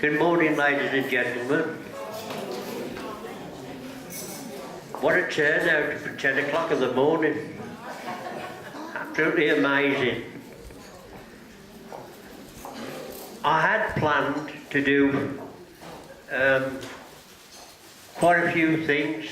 Good morning, ladies and gentlemen. What a turnout for 10 o'clock in the morning. Absolutely amazing. I had planned to do quite a few things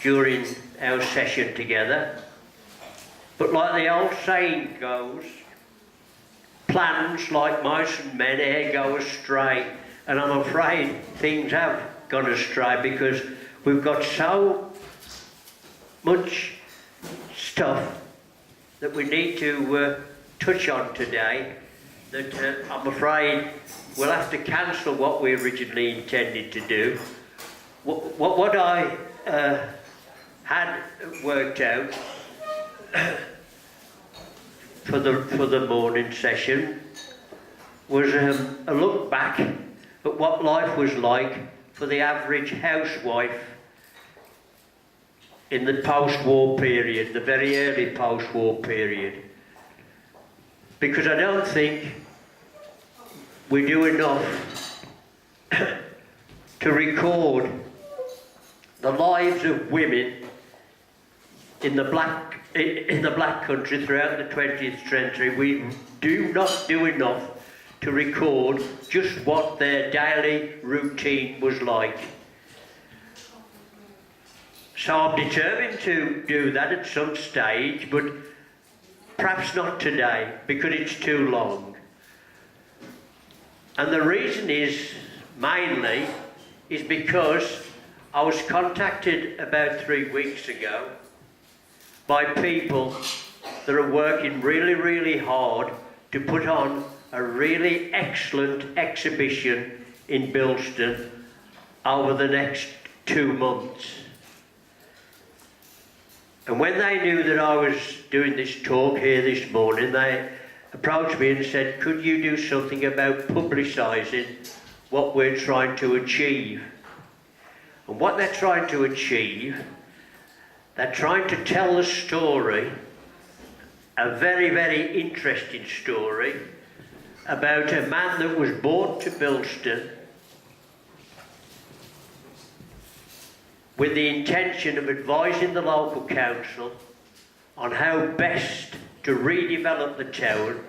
during our session together, but like the old saying goes, plans like mice and men e'er go astray, and I'm afraid things have gone astray because we've got so much stuff that we need to touch on today that I'm afraid we'll have to cancel what we originally intended to do. What I had worked out for the morning session was a look back at what life was like for the average housewife in the post-war period, the very early post-war period. Because I don't think we do enough to record the lives of women in the black country throughout the 20th century. We do not do enough to record just what their daily routine was like. So I'm determined to do that at some stage, but perhaps not today, because it's too long. And the reason is, mainly, is because I was contacted about 3 weeks ago by people that are working really, really hard to put on a really excellent exhibition in Bilston over the next 2 months. And when they knew that I was doing this talk here this morning, they approached me and said, could you do something about publicising what we're trying to achieve? And what they're trying to achieve, they're trying to tell the story, a very, very interesting story, about a man that was born to Bilston with the intention of advising the local council on how best to redevelop the town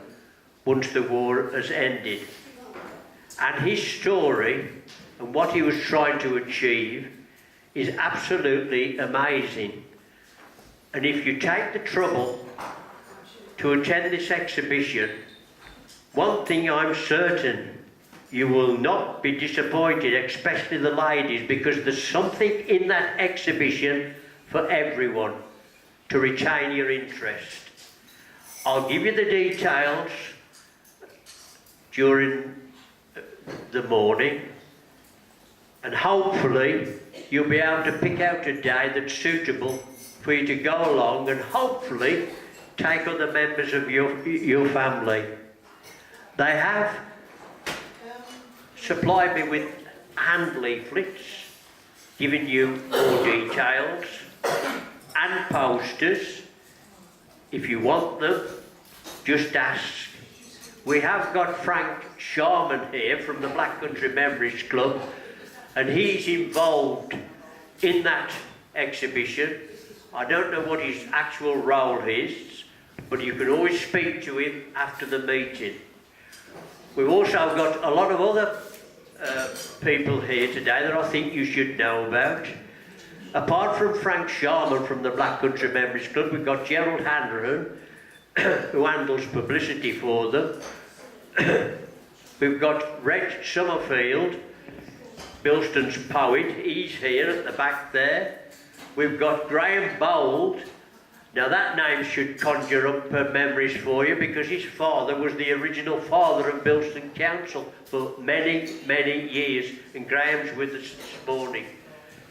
once the war has ended. And his story and what he was trying to achieve is absolutely amazing. And if you take the trouble to attend this exhibition, one thing I'm certain, you will not be disappointed, especially the ladies, because there's something in that exhibition for everyone to retain your interest. I'll give you the details during the morning, and hopefully you'll be able to pick out a day that's suitable for you to go along and hopefully take other members of your family. They have supplied me with hand leaflets giving you more details and posters. If you want them, just ask. We have got Frank Sharman here from the Black Country Memories Club, and he's involved in that exhibition. I don't know what his actual role is, but you can always speak to him after the meeting. We've also got a lot of other people here today that I think you should know about. Apart from Frank Sharman from the Black Country Memories Club, we've got Gerald Hanrahan, who handles publicity for them. We've got Reg Summerfield, Bilston's poet. He's here at the back there. We've got Graham Bold. Now that name should conjure up memories for you, because his father was the original father of Bilston Council for many, many years, and Graham's with us this morning.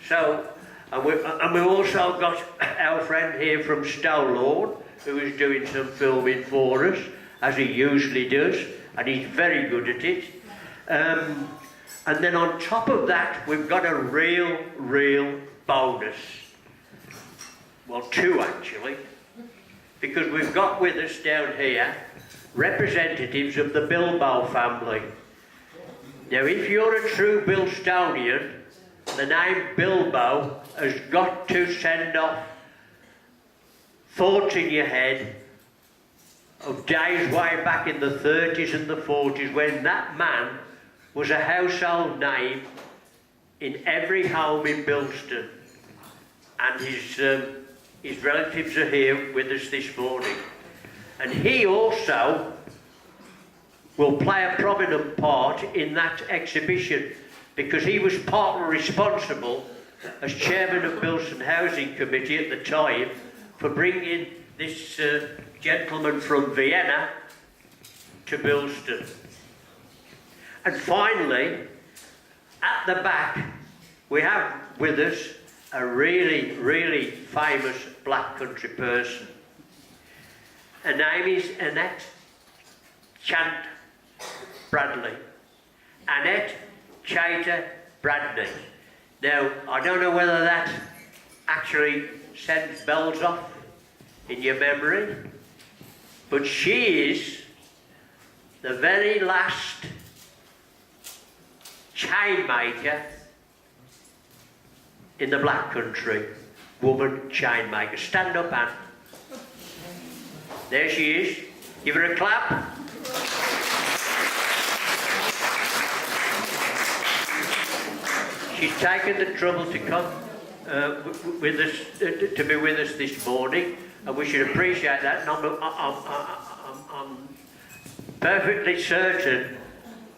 So, and we've also got our friend here from Stowlawn, who is doing some filming for us, as he usually does, and he's very good at it. And then on top of that, we've got a real bonus. Well, two actually, because we've got with us down here representatives of the Bilbo family. Now, if you're a true Bilstonian, the name Bilbo has got to send off thoughts in your head of days way back in the 30s and the 40s when that man was a household name in every home in Bilston. And his relatives are here with us this morning. And he also will play a prominent part in that exhibition because he was partly responsible as chairman of Bilston Housing Committee at the time for bringing this gentleman from Vienna to Bilston. And finally, at the back, we have with us a really, really famous black country person. Her name is Annette Chant Bradley. Annette Chater Bradley. Now, I don't know whether that actually sends bells off in your memory, but she is the very last chain maker in the black country, woman chain maker. Stand up, Anne. There she is. Give her a clap. She's taken the trouble to come with us, to be with us this morning, and we should appreciate that. And I'm perfectly certain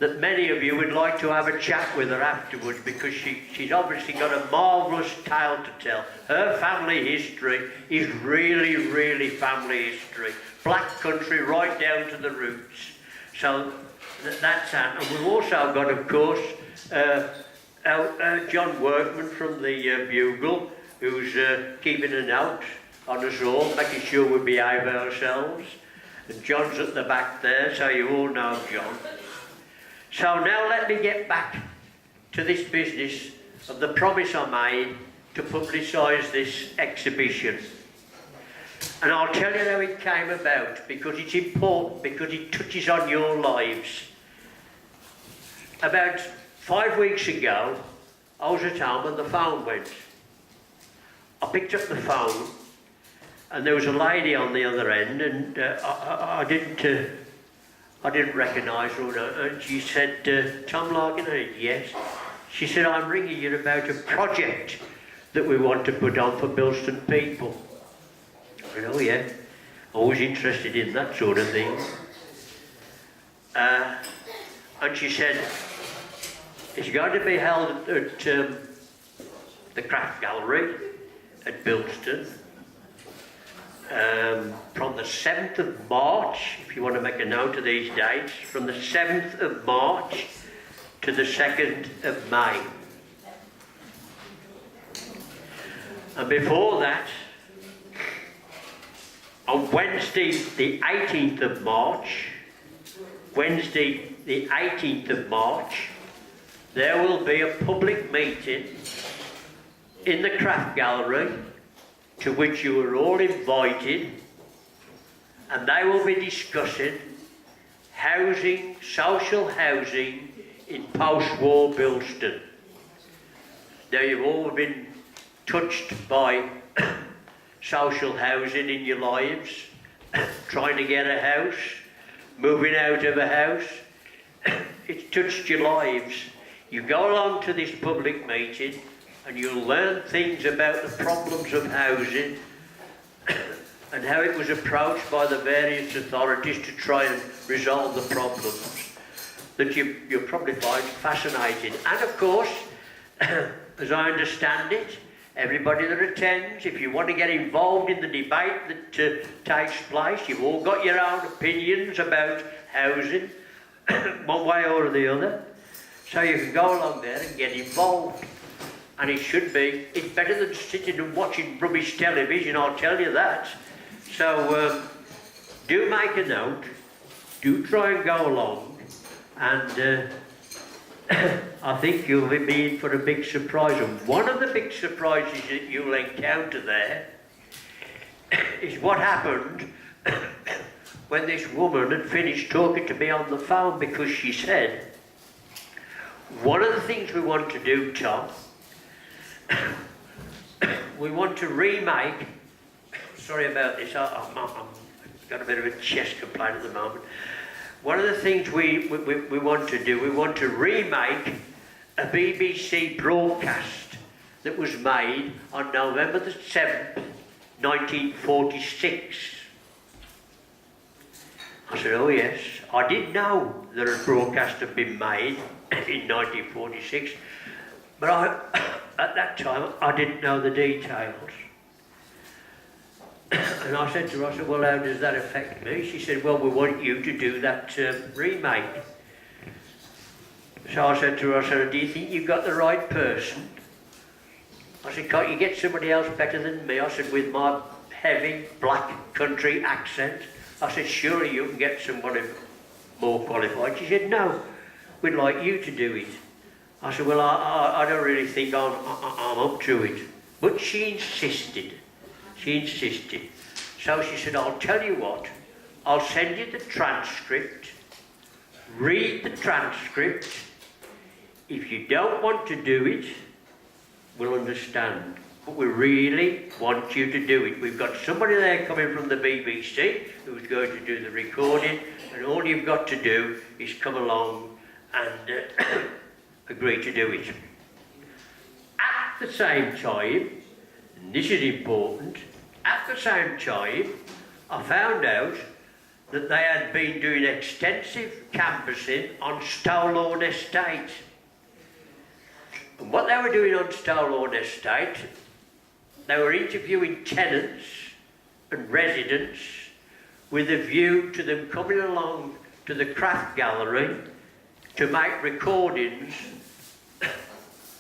that many of you would like to have a chat with her afterwards because she's obviously got a marvellous tale to tell. Her family history is really, really family history. Black country right down to the roots. So that's that. And we've also got, of course, John Workman from the Bugle, who's keeping a note on us all, making sure we behave ourselves. And John's at the back there, so you all know John. So now let me get back to this business of the promise I made to publicise this exhibition. And I'll tell you how it came about, because it's important, because it touches on your lives. About 5 weeks ago, I was at home and the phone went. I picked up the phone and there was a lady on the other end, and I didn't recognise her. And she said, Tom Larkin? I said, yes. She said, I'm ringing you about a project that we want to put on for Bilston people. I said, oh yeah, always interested in that sort of thing. And she said, it's going to be held at the Craft Gallery at Bilston from the 7th of March, if you want to make a note of these dates, from the 7th of March to the 2nd of May. And before that, on Wednesday the 18th of March, there will be a public meeting in the Craft Gallery to which you are all invited, and they will be discussing housing, social housing in post-war Bilston. Now, you've all been touched by social housing in your lives, trying to get a house, moving out of a house. It's touched your lives. You go along to this public meeting and you'll learn things about the problems of housing and how it was approached by the various authorities to try and resolve the problems that you'll probably find fascinating. And of course, as I understand it, everybody that attends, if you want to get involved in the debate that takes place, you've all got your own opinions about housing, one way or the other. So you can go along there and get involved. And it's better than sitting and watching rubbish television, I'll tell you that. So do make a note, do try and go along, and I think you'll be in for a big surprise. And one of the big surprises that you'll encounter there is what happened when this woman had finished talking to me on the phone, because she said, one of the things we want to do, Tom, we want to remake, sorry about this, I've got a bit of a chest complaint at the moment. One of the things we want to do, we want to remake a BBC broadcast that was made on November the 7th, 1946. I said, oh yes, I did know that a broadcast had been made in 1946, but at that time I didn't know the details. And I said to her, I said, well, how does that affect me? She said, well, we want you to do that remake. So I said to her, I said, do you think you've got the right person? I said, can't you get somebody else better than me? I said, with my heavy black country accent. I said, surely you can get somebody more qualified. She said, no, we'd like you to do it. I said, well, I don't really think I'm up to it. But she insisted. She insisted. So she said, I'll tell you what, I'll send you the transcript, read the transcript. If you don't want to do it, we'll understand. But we really want you to do it. We've got somebody there coming from the BBC who's going to do the recording, and all you've got to do is come along and agree to do it. At the same time, and this is important, at the same time, I found out that they had been doing extensive canvassing on Stowlawn Estate. And what they were doing on Stowlawn Estate, they were interviewing tenants and residents with a view to them coming along to the craft gallery to make recordings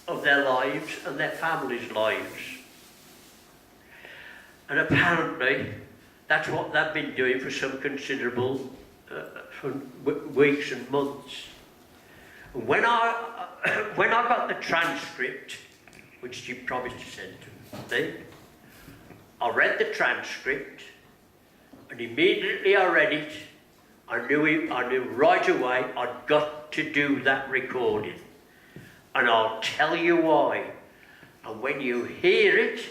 of their lives and their families' lives. And apparently that's what they've been doing for some considerable for weeks and months. And when I got the transcript, which she promised to send to me, I read the transcript, and immediately I read it, I knew right away I'd got to do that recording. And I'll tell you why. And when you hear it,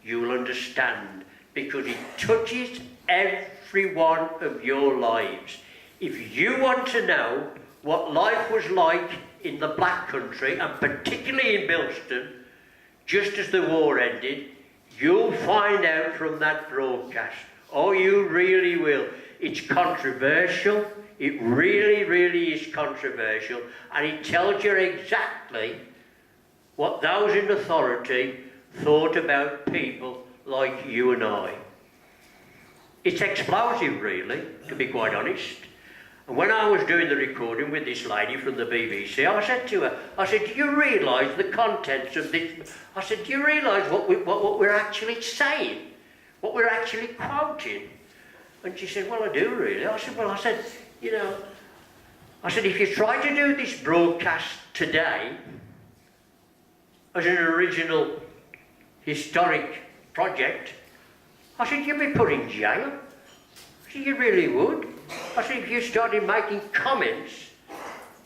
you'll understand, because it touches every one of your lives. If you want to know what life was like in the Black Country, and particularly in Bilston, just as the war ended, you'll find out from that broadcast. Oh, you really will. It's controversial. It really, really is controversial. And it tells you exactly what those in authority thought about people like you and I. It's explosive, really, to be quite honest. And when I was doing the recording with this lady from the BBC, I said to her, I said, do you realise the contents of this? I said, do you realise what we're actually saying? What we're actually quoting? And she said, well, I do really. I said, well, I said, you know, I said, if you try to do this broadcast today as an original historic project, I said, you'd be put in jail. I said, you really would. I said, if you started making comments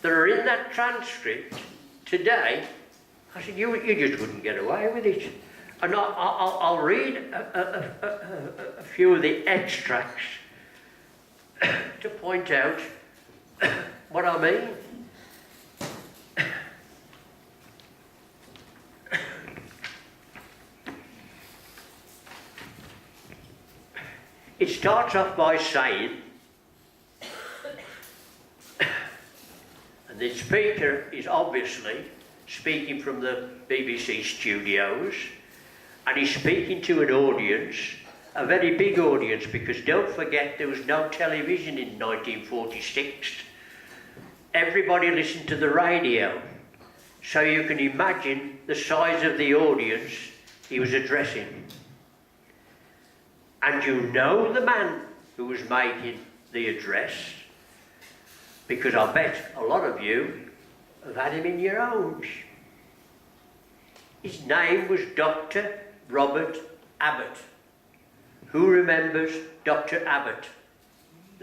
that are in that transcript today, I said, you just wouldn't get away with it. And I'll read a few of the extracts to point out what I mean. It starts off by saying, and the speaker is obviously speaking from the BBC studios, and he's speaking to an audience, a very big audience, because don't forget there was no television in 1946. Everybody listened to the radio. So you can imagine the size of the audience he was addressing. And you know the man who was making the address, because I bet a lot of you have had him in your homes. His name was Dr. Robert Abbott. Who remembers Dr. Abbott?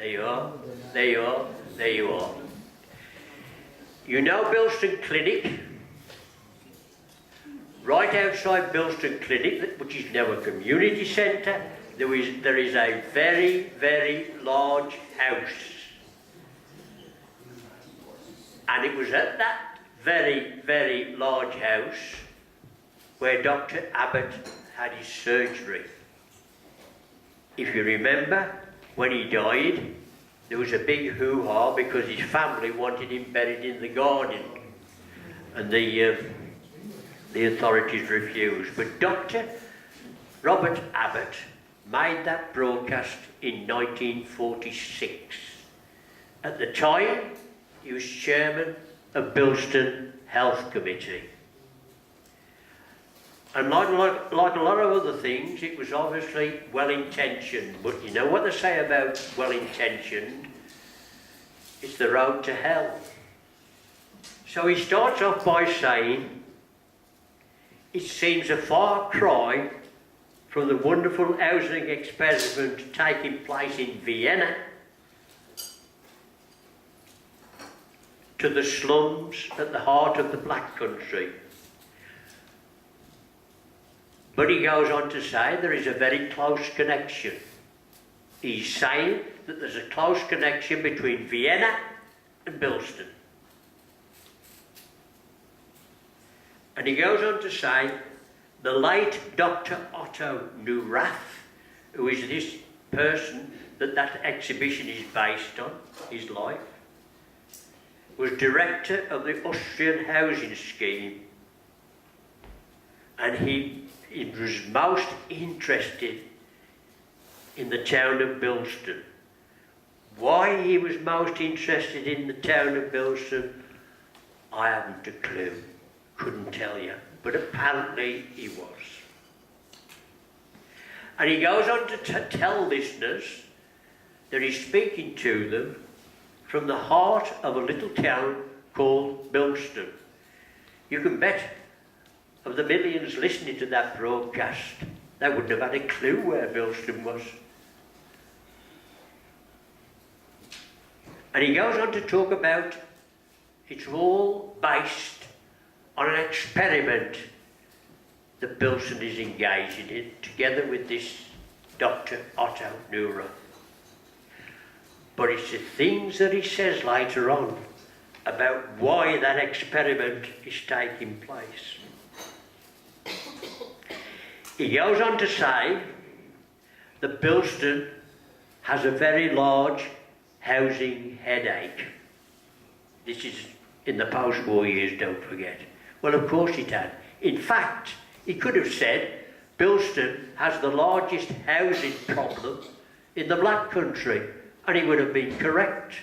There you are. There you are. There you are. You know Bilston Clinic? Right outside Bilston Clinic, which is now a community centre, there is a very, very large house. And it was at that very, very large house where Dr. Abbott had his surgery. If you remember, when he died, there was a big hoo-ha because his family wanted him buried in the garden. And the authorities refused. But Dr. Robert Abbott made that broadcast in 1946. At the time, he was chairman of Bilston Health Committee. And like a lot of other things, it was obviously well-intentioned. But you know what they say about well-intentioned? It's the road to hell. So he starts off by saying, it seems a far cry from the wonderful housing experiment taking place in Vienna to the slums at the heart of the Black Country. But he goes on to say there is a very close connection. He's saying that there's a close connection between Vienna and Bilston. And he goes on to say the late Dr. Otto Neurath, who is this person that exhibition is based on, his life, was director of the Austrian housing scheme, and he was most interested in the town of Bilston. Why he was most interested in the town of Bilston, I haven't a clue, couldn't tell you, but apparently he was. And he goes on to tell listeners that he's speaking to them from the heart of a little town called Bilston. You can bet of the millions listening to that broadcast, they wouldn't have had a clue where Bilston was. And he goes on to talk about it's all based on an experiment that Bilston is engaging in, together with this Dr. Otto Neurath. But it's the things that he says later on about why that experiment is taking place. He goes on to say that Bilston has a very large housing headache. This is in the post-war years, don't forget. Well, of course it had. In fact, he could have said Bilston has the largest housing problem in the Black Country, and he would have been correct,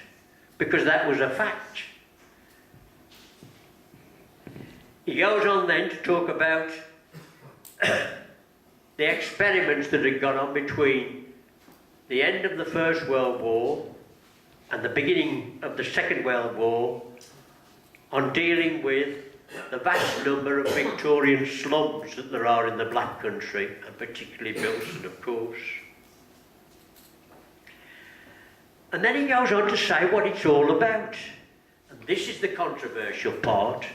because that was a fact. He goes on then to talk about the experiments that had gone on between the end of the First World War and the beginning of the Second World War on dealing with the vast number of Victorian slums that there are in the Black Country, and particularly Bilston, of course. And then he goes on to say what it's all about. And this is the controversial part.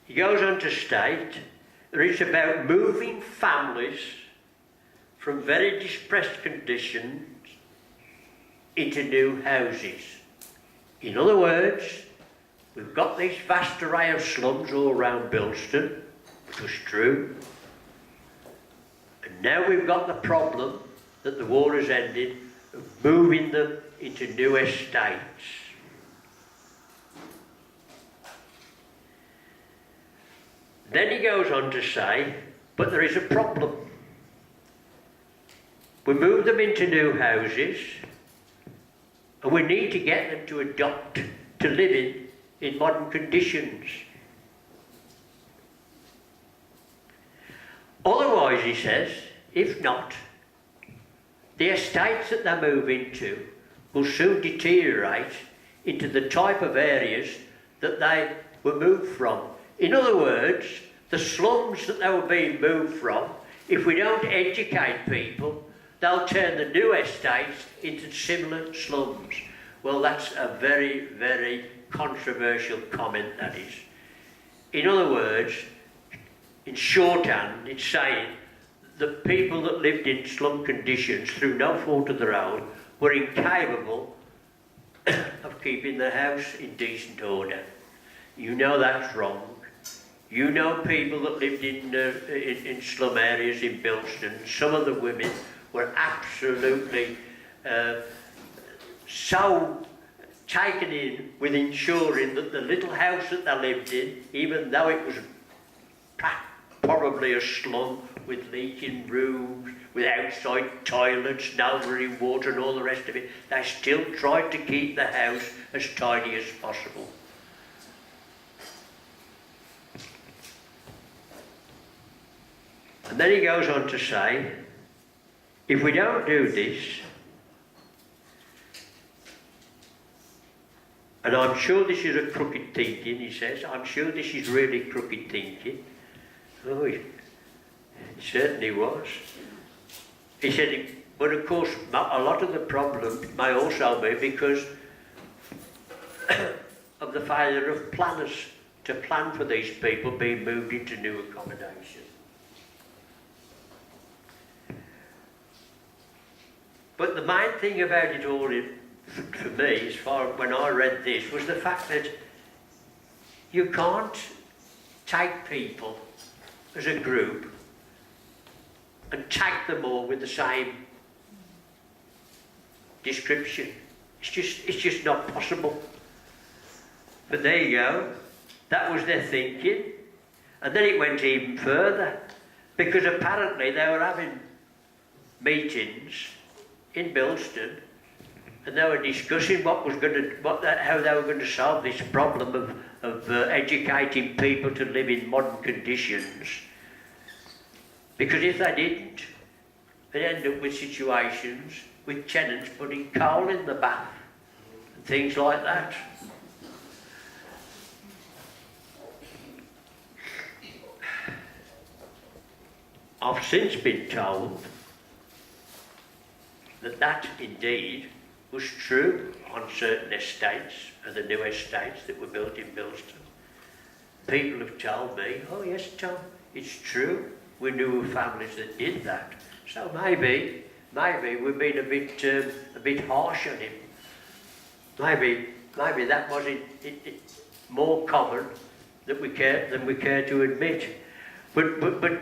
He goes on to state that it's about moving families from very distressed conditions into new houses. In other words, we've got this vast array of slums all around Bilston, which was true. And now we've got the problem that the war has ended of moving them into new estates. Then he goes on to say, but there is a problem. We move them into new houses, and we need to get them to adopt to living in modern conditions. Otherwise, he says, if not, the estates that they move into will soon deteriorate into the type of areas that they were moved from. In other words, the slums that they were being moved from, if we don't educate people, they'll turn the new estates into similar slums. Well, that's a very, very controversial comment, that is. In other words, in shorthand, it's saying that people that lived in slum conditions through no fault of their own were incapable of keeping their house in decent order. You know that's wrong. You know people that lived in slum areas in Bilston. Some of the women were absolutely so taken in with ensuring that the little house that they lived in, even though it was probably a slum with leaking rooms, with outside toilets, no running water and all the rest of it, they still tried to keep the house as tidy as possible. And then he goes on to say, if we don't do this, and I'm sure this is a crooked thinking, he says, I'm sure this is really crooked thinking. Oh, it certainly was. He said, but of course, a lot of the problem may also be because of the failure of planners to plan for these people being moved into new accommodation. But the main thing about it all, for me, as far as when I read this, was the fact that you can't take people as a group and tag them all with the same description. It's just not possible. But there you go. That was their thinking. And then it went even further, because apparently they were having meetings in Bilston, and they were discussing how they were going to solve this problem of educating people to live in modern conditions. Because if they didn't, they'd end up with situations with tenants putting coal in the bath and things like that. I've since been told that indeed was true on certain estates, of the new estates that were built in Bilston. People have told me, oh yes Tom, it's true, we knew of families that did that. So maybe we've been a bit harsh on him. Maybe that was more common than we care to admit. But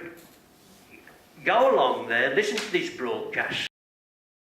go along there, listen to this broadcast.